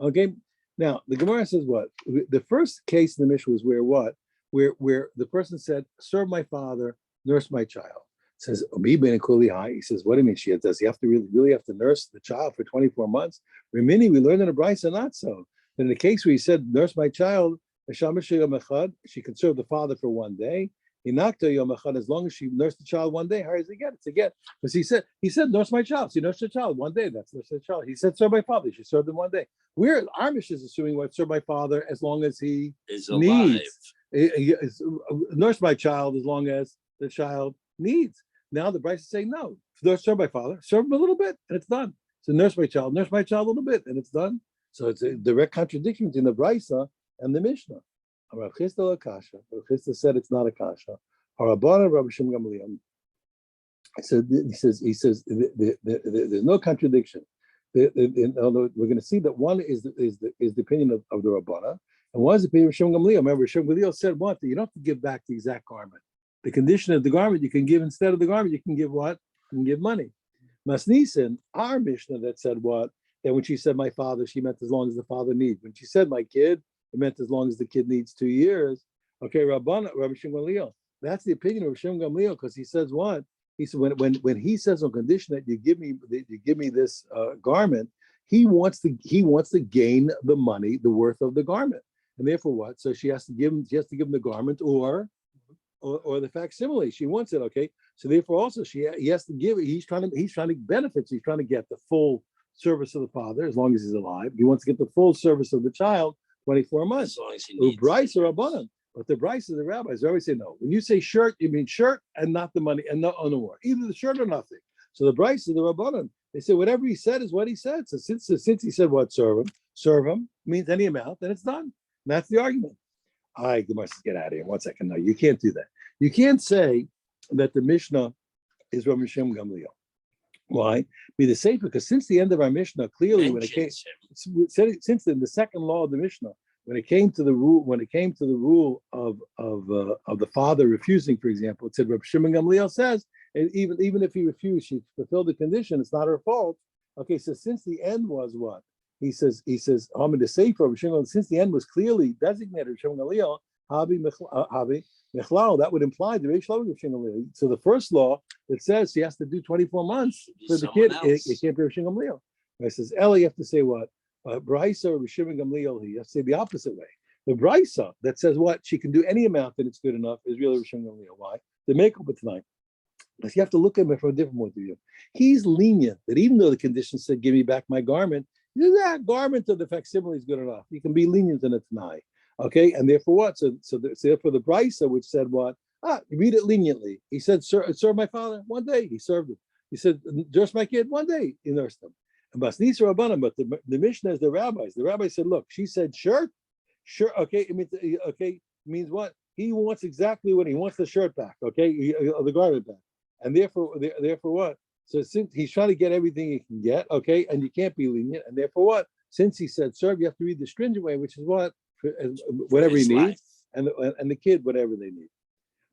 Okay. Now the Gemara says what? The first case in the Mishnah was where what? Where the person said, serve my father, nurse my child. Says, he says, what do you mean? Does he have to really have to nurse the child for 24 months? Remini, we learned in a brisa not so. In the case where he said, nurse my child, she could serve the father for one day. As long as she nursed the child one day, how does it get? It's a get. Because he said, nurse my child. She nursed the child one day. That's nurse the child. He said, serve my father. She served him one day. Our Mishnah is assuming what? Serve my father as long as he Is needs. Nurse my child as long as the child needs. Now the Bryce is saying no. Serve my father, serve him a little bit, and it's done. So nurse my child a little bit, and it's done. So it's a direct contradiction between the Brisa and the Mishnah. Rav Chisda Akasha. Rav Chisda said it's not a kasha. Harabana Rabbi Shimon Gamliel. He says there's no contradiction. Although we're going to see that one is the opinion of the Rabbana, and one is the opinion of Shimon Gamliel. Remember, Shimon Gamliel said what? That you don't have to give back the exact garment. The condition of the garment, you can give instead of the garment, you can give what? You can give money. Masnisen, our Mishnah that said what? That when she said my father, she meant as long as the father needs. When she said my kid, it meant as long as the kid needs 2 years. Okay, Rabbi Shimon Gamliel. That's the opinion of Shimon Gamliel, because he says what? He said when he says on condition that you give me this garment, he wants to gain the money, the worth of the garment, and therefore what? So she has to give him the garment or the facsimile. She wants it. Okay, so therefore also he has to give it. He's trying to benefit. So he's trying to get the full service of the father as long as he's alive. He wants to get the full service of the child 24 months. As long as he needs Bryce or Rabbanan. But the Bryce of the rabbis always say no. When you say shirt, you mean shirt and not the money and no more. Either the shirt or nothing. So the Bryce of the Rabbanan, they say whatever he said is what he said. So since he said what, serve him means any amount, then it's done. And that's the argument. All right, Gemara says, get out of here. 1 second. No, you can't do that. You can't say that the Mishnah is Rabbi Shimon Gamliel. Why? Be the safer, because since the end of our Mishnah, clearly when it came, since in the second law of the Mishnah, when it came to the rule of the father refusing, for example, it said Rabbi Shimon Gamliel says, and even if he refused, she fulfilled the condition. It's not her fault. Okay, so since the end was what he says, Hamid the safer Rabbi Shimon. Since the end was clearly designated Rabbi Shimon Gamliel, Habi Mechlal, that would imply the Reish Lavi of Shimon Gamliel. So the first law that says she has to do 24 months for the kid, it can't be Rabbi Shimon Gamliel. It says Eli, you have to say what? Brisa or Shimon Gamliel, you have to say the opposite way. The Brisa that says what? She can do any amount that it's good enough is really Shimon Gamliel. Why? The makeup of tonight. But you have to look at it from a different point of view. He's lenient that even though the condition said, give me back my garment, that garment of the facsimile is good enough. You can be lenient in it tonight. Okay, and therefore what? So therefore the Brisa, which said what? You read it leniently. He said, serve my father one day. He served him. He said, nurse my kid one day. He nursed him. But the Mishnah is the rabbis. The rabbi said, look, she said shirt. Okay, it means what? He wants exactly what he wants, the shirt back, okay, the garment back. And therefore what? So since he's trying to get everything he can get, okay, and you can't be lenient, and therefore what? Since he said serve, you have to read the stringent way, which is what? Whatever he needs, and the kid, whatever they need.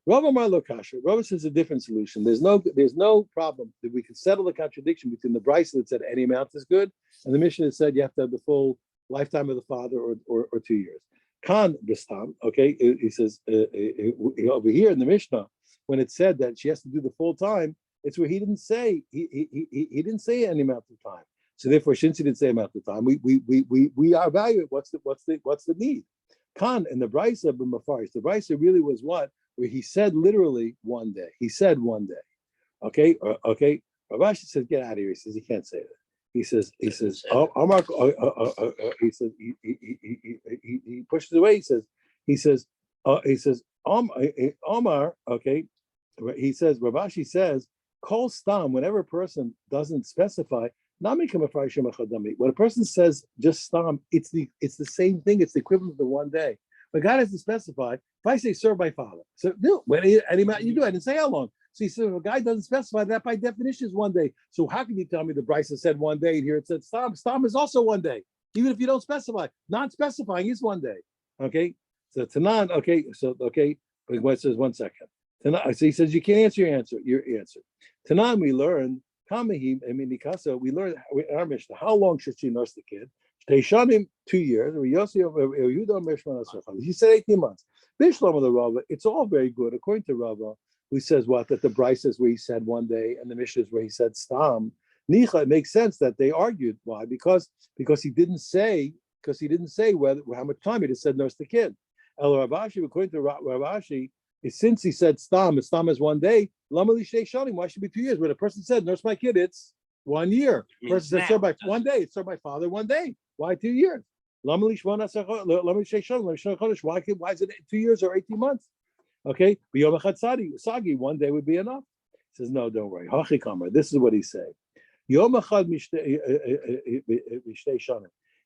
Rava Marlo Kasha. Rava says a different solution. There's no problem that we can settle the contradiction between the Brisa that said any amount is good and the Mishnah that said you have to have the full lifetime of the father or 2 years. Khan Bistam, okay, he says over here in the Mishnah, when it said that she has to do the full time, it's where he didn't say he didn't say any amount of time. So therefore, since he didn't say amount of time, we are evaluate what's the need. Khan and the Brisa of Mafarish, the Brisa really was what? Where he said literally one day. He said one day. Okay. Ravashi says, get out of here. He says, he can't say that. He says, he says, he pushes away. He says, Omar, okay. He says, Ravashi says, Kol Stam, whenever a person doesn't specify, when a person says just Stam, it's the same thing. It's the equivalent of the one day. But God has to specify. If I say serve my father, so no, any amount you do, I didn't say how long. So he said, if a guy doesn't specify, that by definition is one day. So how can you tell me the Brisa said one day and here it said Stam? Stam is also one day. even if you don't specify. Non-specifying is one day. Okay, so Tanan. Okay, but what says 1 second? Tanan, so he says you can't answer your answer. Tanan, we learned Kamahi. I mean, Mikasa. We learned in our Mishnah. How long should she nurse the kid? Teishanim 2 years. He said 18 months. Bishlam of the Rava. It's all very good according to Rava. Who says what? That the Bryce is where he said 1 day, and the Mishnah is where he said stam. Nicha, it makes sense that they argued. Why? Because he didn't say whether how much time. He just said nurse the kid. El Ravashi, according to Ravashi, since he said stam is 1 day. Lamali shtei shanim. Why should it be 2 years? When a person said nurse my kid, it's 1 year. Person said serve by 1 day. It's serve my father 1 day. Why 2 years? Lamali shtei shanim. Why is it 2 years or 18 months? Okay, sagi 1 day would be enough. He says, no, don't worry. This is what he's saying.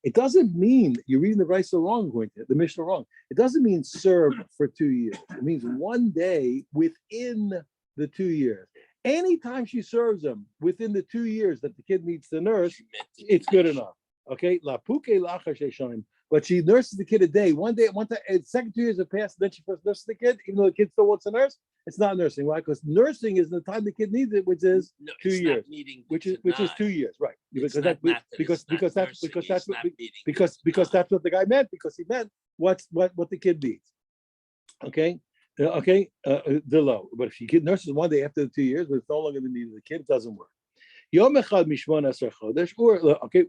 It doesn't mean you're reading the Rice wrong, the Mishnah wrong. It doesn't mean serve for 2 years. It means 1 day within the 2 years. Anytime she serves them within the 2 years that the kid needs to nurse, it's good enough. Okay, but she nurses the kid a day. 1 day, second 2 years have passed, then she first nurses the kid, even though the kid still wants to nurse. It's not nursing. Why? Because nursing is the time the kid needs it, which is 2 years, which is 2 years, right? Because that's what the guy meant. Because he meant what the kid needs. Okay, the low. But if she nurses 1 day after the 2 years, but it's no longer the need of the kid, it doesn't work.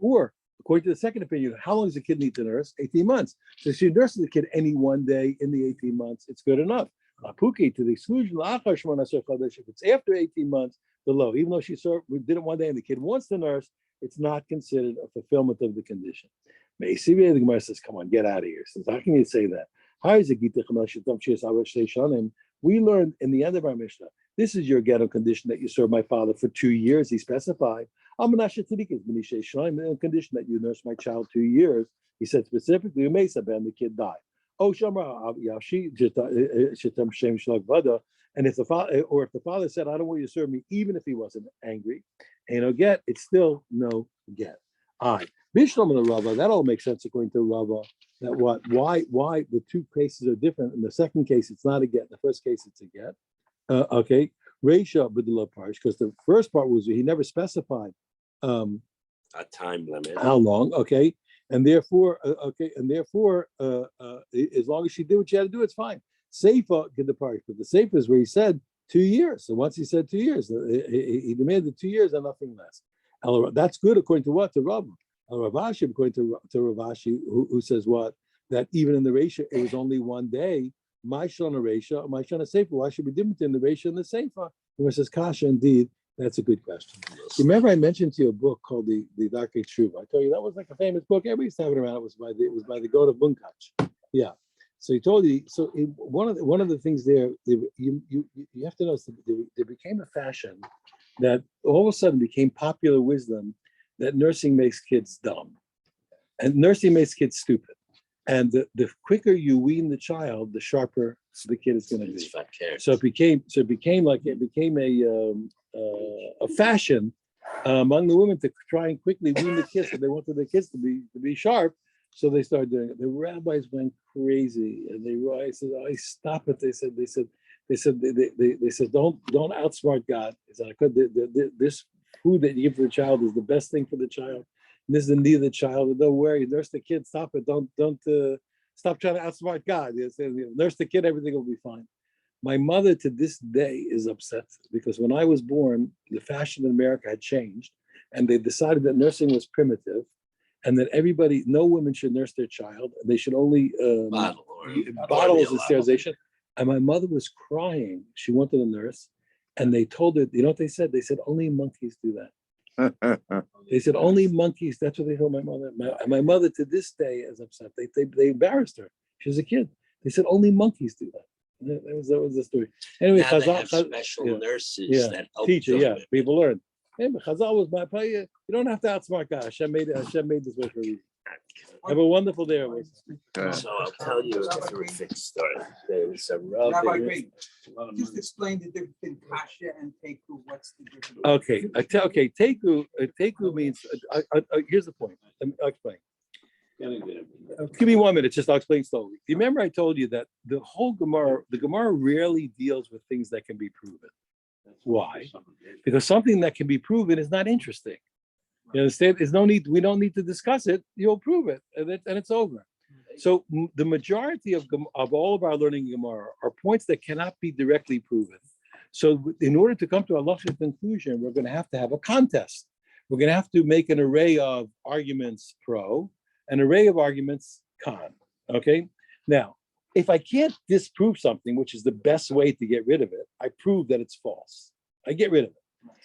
Or according to the second opinion, how long does the kid need to nurse? 18 months. So if she nurses the kid any 1 day in the 18 months, it's good enough. Lapuki, to the exclusion, if it's after 18 months, the low. Even though we did it 1 day and the kid wants to nurse, it's not considered a fulfillment of the condition. The Gemara says, come on, get out of here. Says, how can you say that? We learned in the end of our Mishnah, this is your ghetto condition that you serve my father for 2 years. He specified. The condition that you nurse my child 2 years. He said specifically, and the kid died. And if the father said, I don't want you to serve me, even if he wasn't angry, ain't no get, it's still no get. Bishlam and the Rava, that all makes sense according to Rava. That why the two cases are different. In the second case, it's not a get. In the first case, it's a get. Okay. Reisha b'delo parish, because the first part was he never specified a time limit. How long? Okay. And therefore, as long as she did what she had to do, it's fine. Seifa get the parish, but the Seifa is where he said 2 years. So once he said 2 years, he demanded 2 years and nothing less. That's good according to what? To Rav. Ravashi, according to Ravashi, who says what? That even in the ratio, it was only 1 day. My shana ratio, my shana Seifa. Why should we different in the ratio and the Seifa? Where says Kasha, indeed. That's a good question. Remember, I mentioned to you a book called the Darkei Tshuva. I told you that was like a famous book. Everybody used to have it around. It was by the God of Bunkach. Yeah. So he told you. So one of the things there, you have to notice that there became a fashion that all of a sudden became popular wisdom that nursing makes kids dumb, and nursing makes kids stupid. And the quicker you wean the child, the sharper the kid is going to be. So it became a fashion among the women to try and quickly wean the kids. So they wanted the kids to be sharp, so they started doing it. The rabbis went crazy, and I said, "I stop it." They said, "Don't outsmart God." He said, "This food that you give to the child is the best thing for the child. And this is the need of the child. Don't worry, nurse the kid. Stop it. Don't stop trying to outsmart God. Nurse the kid, everything will be fine." My mother to this day is upset because when I was born, the fashion in America had changed, and they decided that nursing was primitive, and that no women should nurse their child. They should only bottles and sterilization. And my mother was crying. She wanted a nurse, and they told her, you know what they said? They said only monkeys do that. They said only monkeys. That's what they told my mother. My mother to this day is upset. They embarrassed her. She was a kid. They said only monkeys do that. That was the story. Anyway, now they have special nurses that help teacher. Yeah, people learn. Hey, but Chazal was my pay. You don't have to outsmart God. Hashem made this way for you. Have a wonderful day. So I'll tell you a terrific story. There's a Rabbi Green, just explain the difference between kasha and teku. What's the difference? Okay, teku means. Here's the point. I'll explain. Give me 1 minute, just I'll explain slowly. You remember I told you that the Gemara rarely deals with things that can be proven. Why? Because something that can be proven is not interesting. You understand? There's no need, we don't need to discuss it. You'll prove it, and it's over. So the majority of all of our learning in Gemara are points that cannot be directly proven. So in order to come to a logical conclusion, we're going to have a contest. We're going to have to make an array of arguments pro, an array of arguments con. Okay. Now, if I can't disprove something, which is the best way to get rid of it, I prove that it's false. I get rid of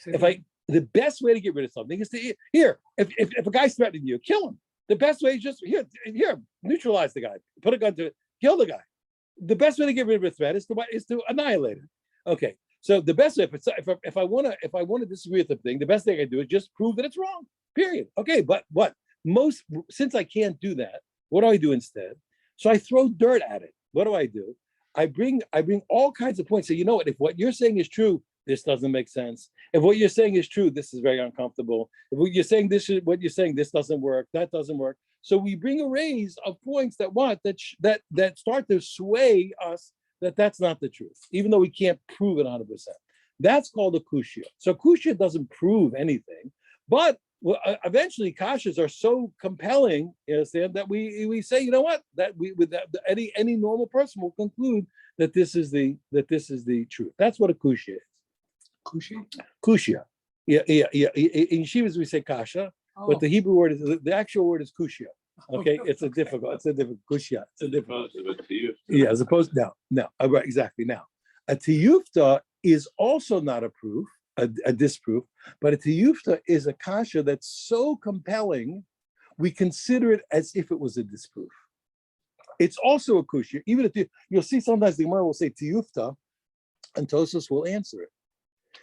it. The best way to get rid of something is to if a guy's threatening you, kill him. The best way is just here, neutralize the guy, put a gun to it, kill the guy. The best way to get rid of a threat is to annihilate it. Okay. So the best way, if I want to disagree with the thing, the best thing I can do is just prove that it's wrong. Period. Okay, but since I can't do that, what do I do instead? So I throw dirt at it. What do? I bring all kinds of points. So you know what? If what you're saying is true, this doesn't make sense. If what you're saying is true, this is very uncomfortable. If what you're saying this doesn't work, that doesn't work. So we bring arrays of points that start to sway us that that's not the truth, even though we can't prove it 100%. That's called a kushya. So kushya doesn't prove anything, but eventually kashas are so compelling, you understand, that we say, you know what, any normal person will conclude that this is the truth. That's what a kushya is. Kushya. Yeah. In yeshivas we say kasha, but the Hebrew word the actual word is kushya. Okay, it's a difficult kushya. It's a difficult. Yeah, as opposed now, right, exactly. Now, a tiyufta is also not a proof, a disproof, but a tiyufta is a kasha that's so compelling, we consider it as if it was a disproof. It's also a kushya. Even if you'll see sometimes the Gemara will say tiyufta, and Tosfos will answer it.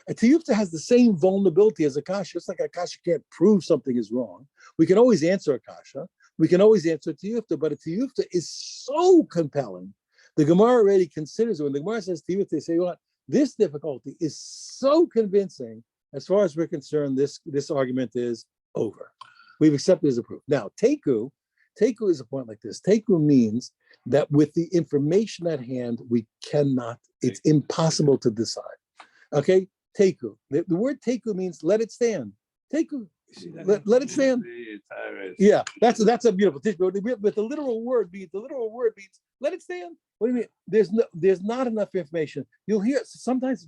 A tiyufta has the same vulnerability as a kasha. It's like a kasha can't prove something is wrong. We can always answer a kasha. We can always answer a tiyufta, but a tiyufta is so compelling. The Gemara already considers it. When the Gemara says tiyufta, they say, what? This difficulty is so convincing. As far as we're concerned, this argument is over. We've accepted it as a proof. Now, teku is a point like this. Teku means that with the information at hand, it's impossible to decide. Okay? Teku. The word teku means let it stand. Teku. Let it stand. Yeah, that's a beautiful thing. But the literal word means let it stand. What do you mean? There's not enough information. You'll hear sometimes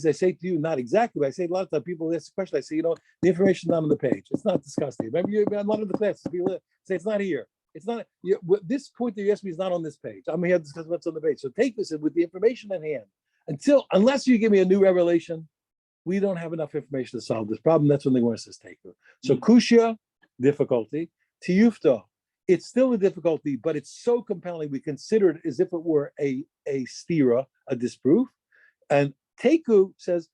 I say to you, not exactly, but I say a lot of times people ask the question, I say, the information's not on the page. It's not discussed here. Remember, a lot of the classes, people say it's not here. It's not, this point that you asked me is not on this page. I'm here to discuss what's on the page. So take this with the information at hand. Unless you give me a new revelation, we don't have enough information to solve this problem. That's when the Gemara says teku. So kushya, difficulty. Tiyufta, it's still a difficulty, but it's so compelling we consider it as if it were a stira, a disproof. And teku says,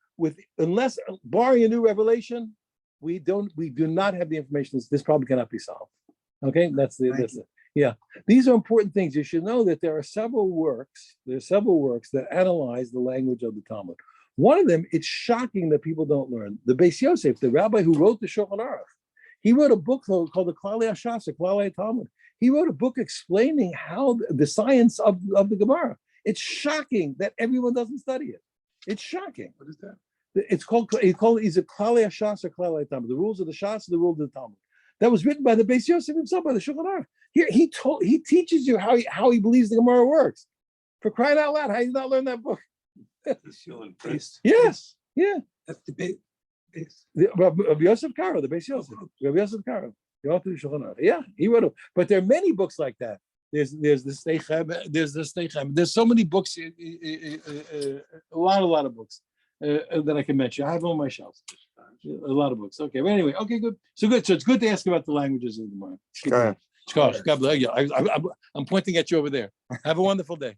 unless barring a new revelation, we do not have the information. This problem cannot be solved. Okay, that's it. Yeah, these are important things. You should know that there are several works that analyze the language of the Talmud. One of them, it's shocking that people don't learn. The Beis Yosef, the rabbi who wrote the Shulchan Aruch, he wrote a book called the Klalei HaShas, Klalei Talmud. He wrote a book explaining how the science of the Gemara. It's shocking that everyone doesn't study it. It's shocking. What is that? It's called either Klalei HaShas or Klalei Talmud. The rules of the Shas, the rules of the Talmud. That was written by the Beis Yosef himself, by the Shulchan Aruch. Here, he teaches you how he believes the Gemara works. For crying out loud, how you not learn that book? He's still impressed. Yes, yeah. That's the base. Rabbi Yosef Karo, the Beis Yosef. Rabbi Yosef Karo, the author of Shulchan Aruch. Yeah, he wrote it. But there are many books like that. There's the Steichem. There's so many books, a lot of books that I can mention. I have them on my shelves. A lot of books. Okay, but anyway, okay, good. So it's good to ask about the languages of the Gemara. I'm pointing at you over there. Have a wonderful day.